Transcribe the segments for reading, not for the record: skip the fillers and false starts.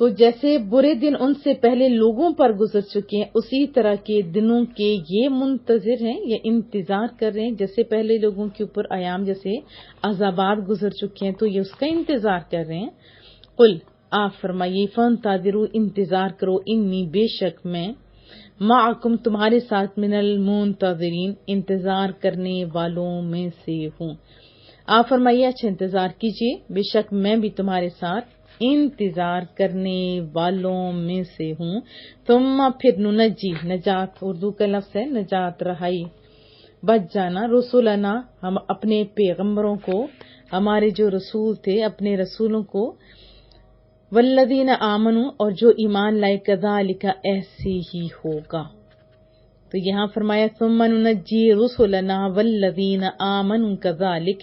تو جیسے برے دن ان سے پہلے لوگوں پر گزر چکے ہیں، اسی طرح کے دنوں کے یہ منتظر ہیں، یہ انتظار کر رہے ہیں، جیسے پہلے لوگوں کے اوپر ایام جیسے عذابات گزر چکے ہیں تو یہ اس کا انتظار کر رہے ہیں۔ قل آپ فرمائیے فانتظروا انتظار کرو، انی بے شک میں معکم تمہارے ساتھ من المنتظرین انتظار کرنے والوں میں سے ہوں۔ آپ فرمائیے اچھا انتظار کیجیے، بے شک میں بھی تمہارے ساتھ انتظار کرنے والوں میں سے ہوں۔ ثم پھر ننجی، نجات اردو کا لفظ ہے، نجات رہائی، بچ جانا، رسولنا ہم اپنے پیغمبروں کو، ہمارے جو رسول تھے اپنے رسولوں کو، والذین آمنوا اور جو ایمان لائے، کذالک ایسے ہی ہوگا۔ تو یہاں فرمایا ثم ننجی رسولنا والذین آمنوا کذالک،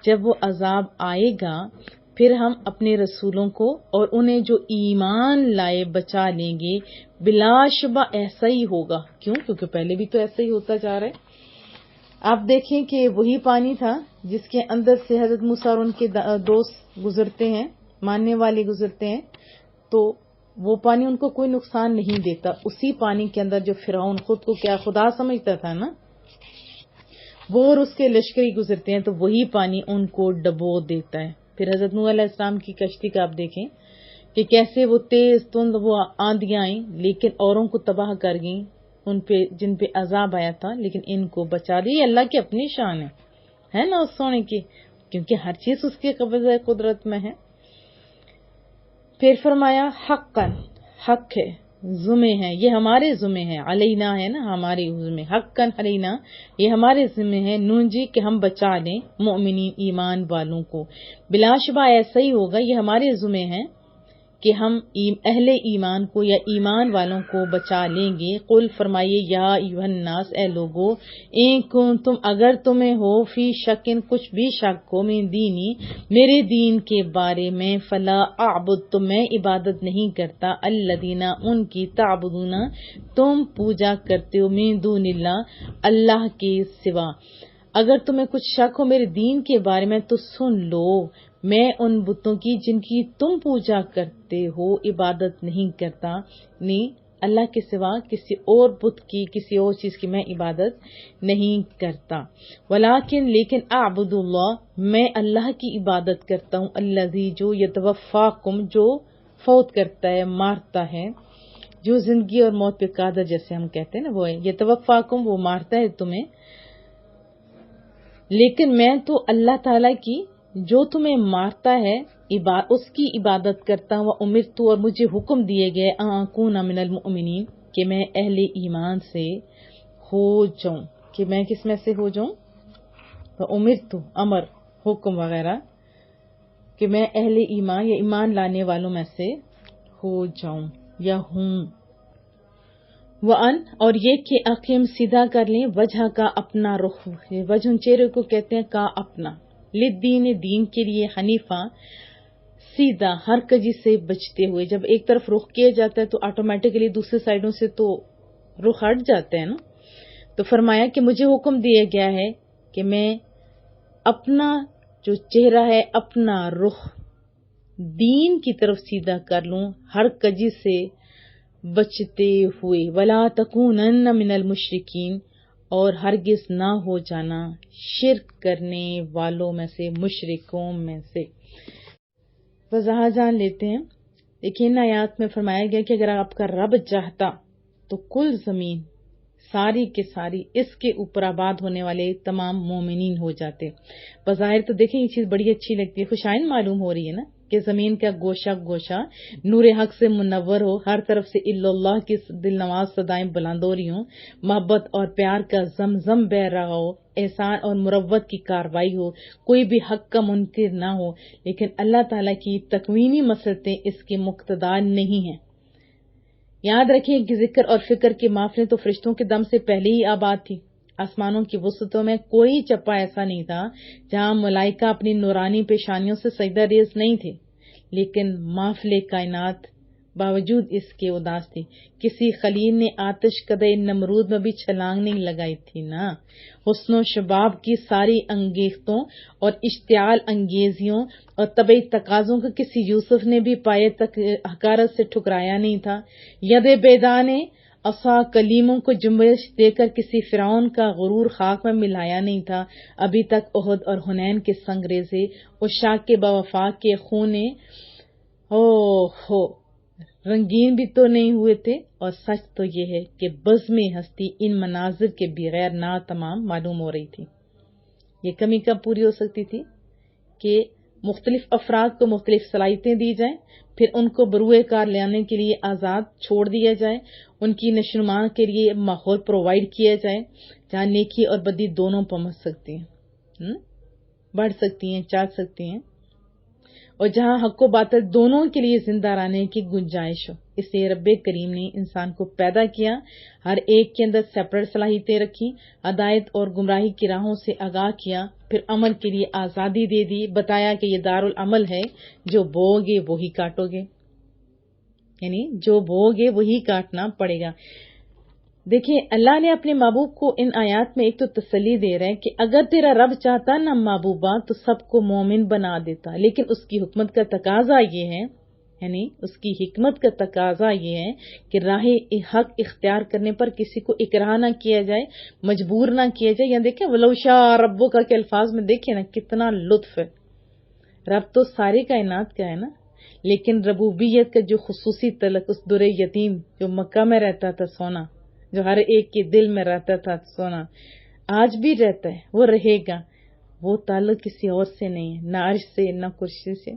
جب وہ عذاب آئے گا پھر ہم اپنے رسولوں کو اور انہیں جو ایمان لائے بچا لیں گے، بلا شبہ ایسا ہی ہوگا۔ کیوں؟ کیونکہ پہلے بھی تو ایسا ہی ہوتا جا رہا ہے۔ آپ دیکھیں کہ وہی پانی تھا جس کے اندر سے حضرت موسیٰ اور ان کے دوست گزرتے ہیں، ماننے والے گزرتے ہیں، تو وہ پانی ان کو کوئی نقصان نہیں دیتا۔ اسی پانی کے اندر جو فرعون خود کو کیا خدا سمجھتا تھا نا، وہ اور اس کے لشکری گزرتے ہیں تو وہی پانی ان کو ڈبو دیتا ہے۔ پھر حضرت نوح علیہ السلام کی کشتی کا آپ دیکھیں کہ کیسے وہ تیز تند وہ آندیاں آئیں لیکن اوروں کو تباہ کر گئیں، ان پہ جن پہ عذاب آیا تھا، لیکن ان کو بچا دی۔ اللہ کی اپنی شان ہے نا اس سونے کی، کیونکہ ہر چیز اس کے قبضہ قدرت میں ہے۔ پھر فرمایا حقا، حق ہے، ذمہ ہے، یہ ہمارے ذمہ ہے، علینا ہے نا ہمارے ذمہ، حقا علینا یہ ہمارے ذمہ ہے، نونجی کہ ہم بچا لیں مؤمنین ایمان والوں کو، بلا شبہ ایسا ہی ہوگا، یہ ہمارے ذمہ ہے کہ ہم اہل ایمان کو یا ایمان والوں کو بچا لیں گے۔ قل فرمائیے یا ایھا الناس اے لوگو، ان کنتم اگر تمہیں ہو فی شکن کچھ بھی شک ہو، من دینی میرے دین کے بارے میں، فلا اعبد تو میں عبادت نہیں کرتا، الذین ان کی تعبدون تم پوجا کرتے ہو، من دون اللہ اللہ کے سوا۔ اگر تمہیں کچھ شک ہو میرے دین کے بارے میں تو سن لو، میں ان بتوں کی جن کی تم پوجا کرتے ہو عبادت نہیں کرتا، نہیں اللہ کے سوا کسی اور بت کی کسی اور چیز کی میں عبادت نہیں کرتا، ولیکن لیکن اعبد اللہ میں اللہ کی عبادت کرتا ہوں، الذی جو یتوفاکم جو فوت کرتا ہے مارتا ہے، جو زندگی اور موت پہ قادر جیسے ہم کہتے ہیں نا وہ ہے یتوفاکم، وہ مارتا ہے تمہیں، لیکن میں تو اللہ تعالیٰ کی جو تمہیں مارتا ہے اس کی عبادت کرتا ہوں، امرت اور مجھے حکم دیے گئے ان اکون من المؤمنین کہ میں اہل ایمان سے ہو جاؤں، کہ میں کس میں سے ہو جاؤں، امرت امر حکم وغیرہ، کہ میں اہل ایمان یا ایمان لانے والوں میں سے ہو جاؤں یا ہوں۔ وَأَن اور یہ کہ اقیم سیدھا کر لیں وجہ کا اپنا رخ، وجہ چہرے کو کہتے ہیں کا اپنا، للدین دین کے لیے، حنیفہ سیدھا ہر کجی سے بچتے ہوئے۔ جب ایک طرف رخ کیا جاتا ہے تو آٹومیٹکلی دوسرے سائڈوں سے تو رخ ہٹ جاتا ہے نا، تو فرمایا کہ مجھے حکم دیا گیا ہے کہ میں اپنا جو چہرہ ہے اپنا رخ دین کی طرف سیدھا کر لوں ہر کجی سے بچتے ہوئے، ولا تکونن من المشرکین اور ہرگز نہ ہو جانا شرک کرنے والوں میں سے، مشرکوں میں سے۔ وضاحت جان لیتے ہیں۔ دیکھیں ان آیات میں فرمایا گیا کہ اگر آپ کا رب چاہتا تو کل زمین ساری کے ساری اس کے اوپر آباد ہونے والے تمام مومنین ہو جاتے۔ بظاہر تو دیکھیں یہ چیز بڑی اچھی لگتی ہے، خوشائن معلوم ہو رہی ہے نا کہ زمین کا گوشہ گوشہ نور حق سے منور ہو، ہر طرف سے الا اللہ کی دل نواز صدائیں بلند ہو رہی ہوں، محبت اور پیار کا زمزم بہ رہا ہو، احسان اور مروت کی کاروائی ہو، کوئی بھی حق کا منکر نہ ہو، لیکن اللہ تعالیٰ کی تکوینی مسرتیں اس کے مقتدار نہیں ہیں۔ یاد رکھیں کہ ذکر اور فکر کی محفلیں تو فرشتوں کے دم سے پہلے ہی آباد تھی۔ آسمانوں کی وسطوں میں کوئی چپا ایسا نہیں تھا جہاں ملائکہ اپنی نورانی پیشانیوں سے سجدہ ریز نہیں تھے، لیکن محفل کائنات باوجود اس کے اداس تھی۔ کسی خلیل نے آتش کدے نمرود میں بھی چھلانگ نہیں لگائی تھی نا۔ حسن و شباب کی ساری انگیختوں اور اشتعال انگیزیوں اور طبعی تقاضوں کو کسی یوسف نے بھی پائے تک حقارت سے ٹھکرایا نہیں تھا۔ ید بیدا نے عصا کلیموں کو جنبش دے کر کسی فرعون کا غرور خاک میں ملایا نہیں تھا۔ ابھی تک احد اور حنین کے سنگریزے عشاق کے بوفاق کے خونے رنگین بھی تو نہیں ہوئے تھے، اور سچ تو یہ ہے کہ بزم ہستی ان مناظر کے بغیر ناتمام معلوم ہو رہی تھی۔ یہ کمی کب پوری ہو سکتی تھی کہ مختلف افراد کو مختلف صلاحیتیں دی جائیں، پھر ان کو بروئے کار لانے کے لیے آزاد چھوڑ دیا جائے، ان کی نشوونما کے لیے ماحول پرووائڈ کیا جائے جہاں نیکی اور بدی دونوں پہنچ سکتی ہیں، بڑھ سکتی ہیں، چاٹ سکتی ہیں، اور جہاں حق و باطل دونوں کے لیے زندہ رہنے کی گنجائش ہو۔ اس لیے رب کریم نے انسان کو پیدا کیا، ہر ایک کے اندر سیپریٹ صلاحیتیں رکھی، ہدایت اور گمراہی کی راہوں سے آگاہ کیا، پھر عمل کے لیے آزادی دے دی، بتایا کہ یہ دارالعمل ہے، جو بوؤ گے وہی کاٹو گے، یعنی جو بوؤ گے وہی کاٹنا پڑے گا۔ دیکھیں، اللہ نے اپنے محبوب کو ان آیات میں ایک تو تسلی دے رہے ہیں کہ اگر تیرا رب چاہتا نا محبوبہ تو سب کو مومن بنا دیتا، لیکن اس کی حکمت کا تقاضا یہ ہے، یعنی اس کی حکمت کا تقاضا یہ ہے کہ راہ حق اختیار کرنے پر کسی کو اکراہ نہ کیا جائے، مجبور نہ کیا جائے۔ یہاں دیکھیں ولو شاء ربک کے الفاظ میں دیکھیں نا کتنا لطف ہے۔ رب تو ساری کائنات کا ہے نا، لیکن ربوبیت کا جو خصوصی تعلق اس در یتیم جو مکہ میں رہتا تھا سونا، جو ہر ایک کے دل میں رہتا تھا سونا، آج بھی رہتا ہے، وہ رہے گا، وہ تعلق کسی اور سے نہیں ہے، نہ عرش سے نہ کرسی سے۔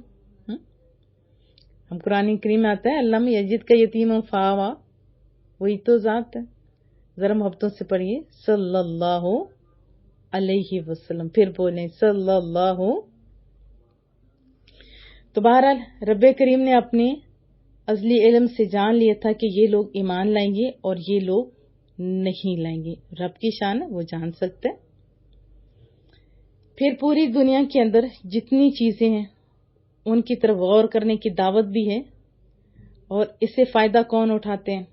ہم قرآن کریم میں آتا ہے اللہ میں یجد کا یتیم فاوا، وہی تو ذات ہے۔ ذرا محبتوں سے پڑھیے صلی اللہ علیہ وسلم، پھر بولیں صلی اللہ۔ تو بہرحال رب کریم نے اپنے ازلی علم سے جان لیا تھا کہ یہ لوگ ایمان لائیں گے اور یہ لوگ نہیں لائیں گے۔ رب کی شان ہے، وہ جان سکتے۔ پھر پوری دنیا کے اندر جتنی چیزیں ہیں ان کی طرف غور کرنے کی دعوت بھی ہے، اور اس سے فائدہ کون اٹھاتے ہیں؟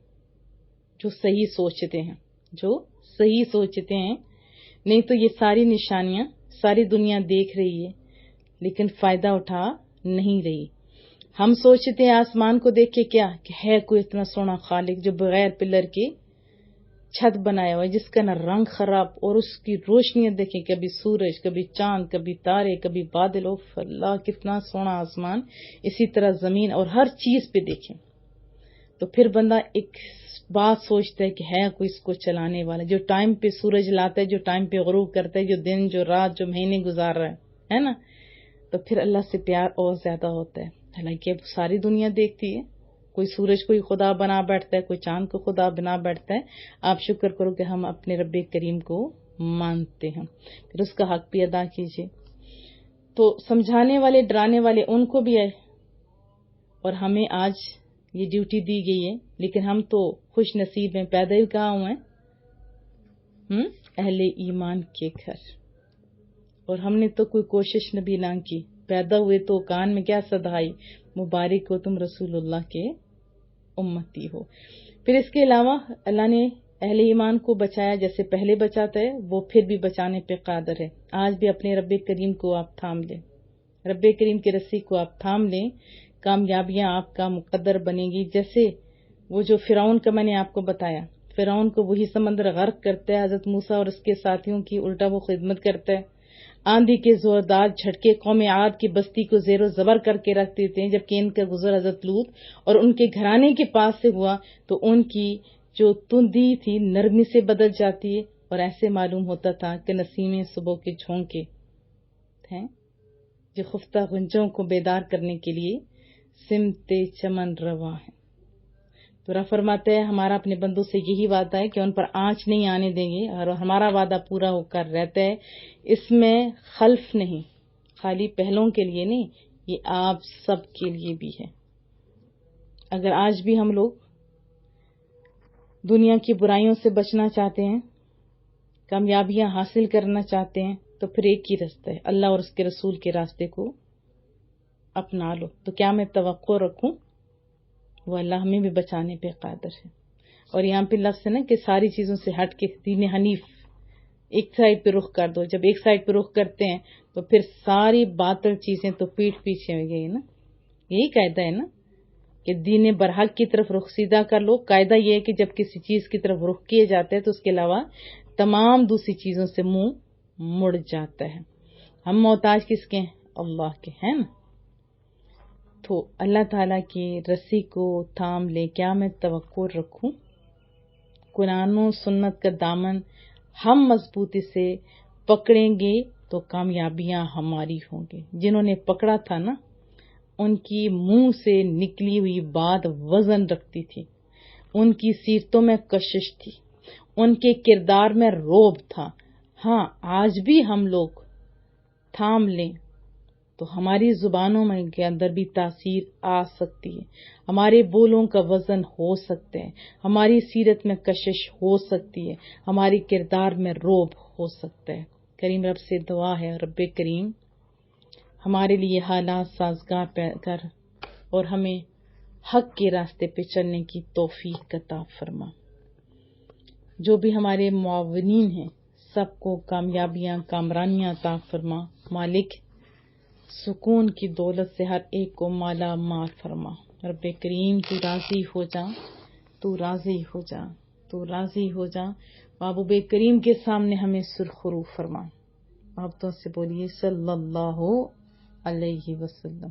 جو صحیح سوچتے ہیں، جو صحیح سوچتے ہیں۔ نہیں تو یہ ساری نشانیاں ساری دنیا دیکھ رہی ہے لیکن فائدہ اٹھا نہیں رہی۔ ہم سوچتے ہیں آسمان کو دیکھ کے کیا کہ ہے کوئی اتنا سونا خالق جو بغیر پلر کے چھت بنایا ہوا ہے، جس کا نہ رنگ خراب، اور اس کی روشنیاں دیکھیں، کبھی سورج، کبھی چاند، کبھی تارے، کبھی بادل، اوف اللہ کتنا سونا آسمان، اسی طرح زمین اور ہر چیز پہ دیکھیں۔ تو پھر بندہ ایک بات سوچتا ہے کہ ہے کوئی اس کو چلانے والا، جو ٹائم پہ سورج لاتا ہے، جو ٹائم پہ غروب کرتا ہے، جو دن، جو رات، جو مہینے گزار رہا ہے نا، تو پھر اللہ سے پیار اور زیادہ ہوتا ہے۔ حالانکہ اب ساری دنیا دیکھتی ہے، کوئی سورج کو خدا بنا بیٹھتا ہے، کوئی چاند کو خدا بنا بیٹھتا ہے۔ آپ شکر کرو کہ ہم اپنے رب کریم کو مانتے ہیں، پھر اس کا حق بھی ادا کیجیے۔ تو سمجھانے والے، ڈرانے والے ان کو بھی ہے، اور ہمیں آج یہ ڈیوٹی دی گئی ہے، لیکن ہم تو خوش نصیب ہیں، پیدا ہی کہاں ہوئے ہیں؟ اہل ایمان کے گھر، اور ہم نے تو کوئی کوشش بھی نہ کی، پیدا ہوئے تو کان میں کیا صدائی، مبارک ہو تم رسول اللہ کے امتی ہو۔ پھر اس کے علاوہ اللہ نے اہل ایمان کو بچایا، جیسے پہلے بچاتا ہے وہ پھر بھی بچانے پہ قادر ہے۔ آج بھی اپنے رب کریم کو آپ تھام لیں، رب کریم کی رسی کو آپ تھام لیں، کامیابیاں آپ کا مقدر بنے گی۔ جیسے وہ جو فرعون کا میں نے آپ کو بتایا، فرعون کو وہی سمندر غرق کرتا ہے، حضرت موسیٰ اور اس کے ساتھیوں کی الٹا وہ خدمت کرتا ہے۔ آندھی کے زوردار جھٹکے قوم عاد کی بستی کو زیر و زبر کر کے رکھ دیتے ہیں، جبکہ ان کا گزر حضرت لوط اور ان کے گھرانے کے پاس سے ہوا تو ان کی جو تندی تھی نرمی سے بدل جاتی ہے، اور ایسے معلوم ہوتا تھا کہ نسیمیں صبح کے جھونکے ہیں جو خفتہ غنچوں کو بیدار کرنے کے لیے سمت چمن رواں ہیں۔ تو رب فرماتے ہیں ہمارا اپنے بندوں سے یہی وعدہ ہے کہ ان پر آنچ نہیں آنے دیں گے، اور ہمارا وعدہ پورا ہو کر رہتا ہے۔ اس میں خلف نہیں، خالی پہلوں کے لیے نہیں، یہ آپ سب کے لیے بھی ہے۔ اگر آج بھی ہم لوگ دنیا کی برائیوں سے بچنا چاہتے ہیں، کامیابیاں حاصل کرنا چاہتے ہیں، تو پھر ایک ہی راستہ ہے، اللہ اور اس کے رسول کے راستے کو اپنا لو۔ تو کیا میں توقع رکھوں وہ اللہ ہمیں بھی بچانے پہ قادر ہے. اور یہاں پہ لفظ ہے نا کہ ساری چیزوں سے ہٹ کے دین حنیف ایک سائڈ پہ رخ کر دو. جب ایک سائڈ پہ رخ کرتے ہیں تو پھر ساری باطل چیزیں تو پیٹ پیچھے ہو گئی نا. یہی قاعدہ ہے نا کہ دین برحق کی طرف رخ سیدھا کر لو. قاعدہ یہ ہے کہ جب کسی چیز کی طرف رخ کیے جاتے ہیں تو اس کے علاوہ تمام دوسری چیزوں سے منہ مڑ جاتا ہے. ہم محتاج کس کے ہیں؟ اللہ کے ہیں نا. تو اللہ تعالیٰ کی رسی کو تھام لے. کیا میں توقع رکھوں؟ قرآن و سنت کا دامن ہم مضبوطی سے پکڑیں گے تو کامیابیاں ہماری ہوں گی. جنہوں نے پکڑا تھا نا ان کی منہ سے نکلی ہوئی بات وزن رکھتی تھی. ان کی سیرتوں میں کشش تھی. ان کے کردار میں رعب تھا. ہاں آج بھی ہم لوگ تھام لیں تو ہماری زبانوں میں کے اندر بھی تاثیر آ سکتی ہے. ہمارے بولوں کا وزن ہو سکتا ہے. ہماری سیرت میں کشش ہو سکتی ہے. ہماری کردار میں رعب ہو سکتا ہے. کریم رب سے دعا ہے رب کریم ہمارے لیے حالات سازگار کر اور ہمیں حق کے راستے پہ چلنے کی توفیق عطا فرما. جو بھی ہمارے معاونین ہیں سب کو کامیابیاں کامرانیاں عطا فرما. مالک سکون کی دولت سے ہر ایک کو مالا مال فرما. رب کریم تو راضی ہو جا، تو راضی ہو جا، تو راضی ہو جا. محبوب کریم کے سامنے ہمیں سرخرو فرما. آپ تو سے بولیے صلی اللہ علیہ وسلم.